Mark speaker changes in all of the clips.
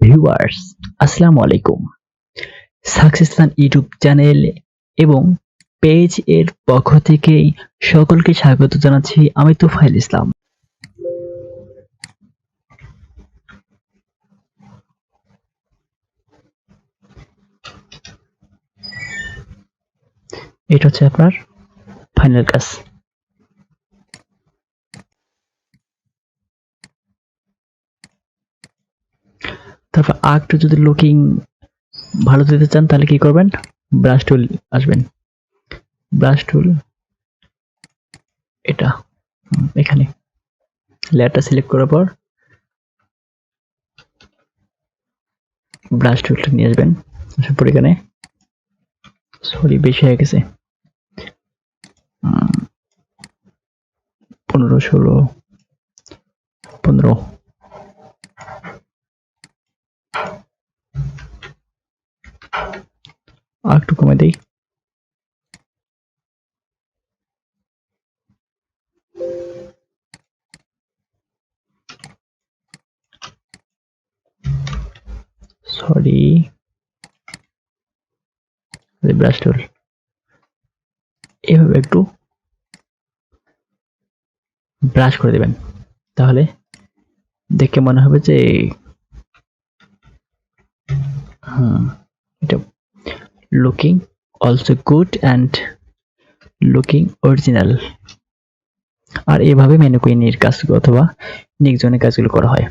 Speaker 1: Viewers, আসসালামু আলাইকুম। Success fun YouTube channel এবং পেজ এর পক্ষ থেকে সকলকে স্বাগত জানাচ্ছি। আমি তোফায়েল ইসলাম। এটা হচ্ছে আপনার ফাইনাল কাজ। তারপর আরেকটু যদি লুকিং ভালো দিতে চান তাহলে কি করবেন? ব্রাশ টুল আসবেন। ব্রাশ টুল এটা এখানে লেয়ারটা সিলেক্ট করার পর ব্রাশ টুলটা নিয়ে আসবেন। আসার পর এখানে সরি বেশি হয়ে গেছে 15, 16, 15 আর একটু কমে দেই। সরি ব্রাশ টুল এভাবে একটু ব্রাশ করে দেবেন, তাহলে দেখে মনে হবে যে এটা looking also good and looking original. আর এভাবে ম্যানিকুইনের কাজগুলো অথবা নিকজনের কাজগুলো করা হয়।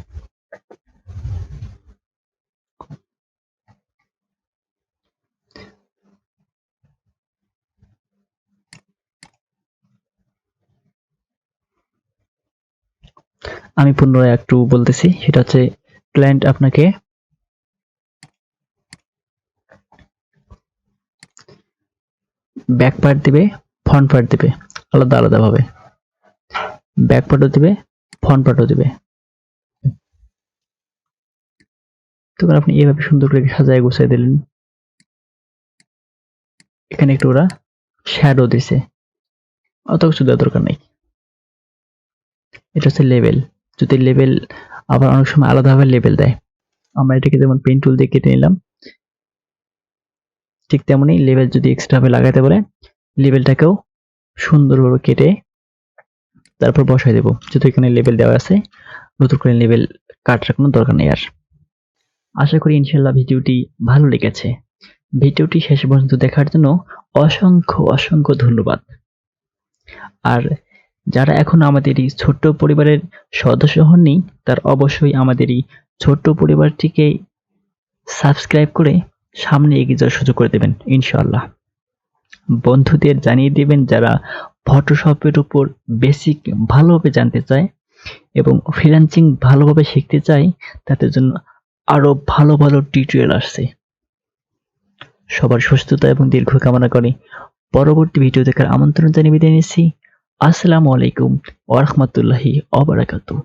Speaker 1: আমি পুনরায় একটু বলতেছি, সেটা হচ্ছে ক্লায়েন্ট আপনাকে ব্যাক পার্ট দিবে, ফ্রন্ট পার্ট দিবে আলাদা আলাদা ভাবে। ব্যাক পার্টও দিবে, ফ্রন্ট পার্টও দিবে। তখন আপনি এভাবে সুন্দর করে সাজায় গুছাই দিলেন। এখানে একটু ওরা শ্যাডো দিছে, অত কিছু দেওয়ার দরকার নেই। এটা হচ্ছে লেভেল। যদি লেভেল আবার অনেক সময় আলাদাভাবে লেভেল দেয়, আমরা এটাকে যেমন পেন টুল দিয়ে কেটে নিলাম, ঠিক তেমনি লেভেল যদি এক্সট্রা ভাবে লাগাতে বলে লেভেলটাকেও সুন্দরভাবে কেটে তারপর বসাই দেব। যেহেতু এখানে লেভেল দেওয়া আছে, নতুন করে লেভেল কাটার কোনো দরকার নেই আর। আশা করি ইনশাল্লাহ ভিডিওটি ভালো লেগেছে। ভিডিওটি শেষ পর্যন্ত দেখার জন্য অসংখ্য অসংখ্য ধন্যবাদ। আর যারা এখন আমাদের এই ছোট্ট পরিবারের সদস্য হননি, তার অবশ্যই আমাদের এই ছোট্ট পরিবারটিকে সাবস্ক্রাইব করে সামনে এগিয়ে যাওয়ার সুযোগ করে দেবেন ইনশাআল্লাহ। বন্ধুদের জানিয়ে দিবেন যারা ফটোশপের উপর বেসিক ভালোভাবে জানতে চায় এবং ফ্রিল্যান্সিং ভালোভাবে শিখতে চায়, তাদের জন্য আরো ভালো ভালো টিউটোরিয়াল আসছে। সবার সুস্থতা এবং দীর্ঘ কামনা করি পরবর্তী ভিডিও দেখার আমন্ত্রণ জানিয়ে বিদায় নিচ্ছি। আসসালামু আলাইকুম ওয়া রাহমাতুল্লাহি ওয়া বারাকাতুহু।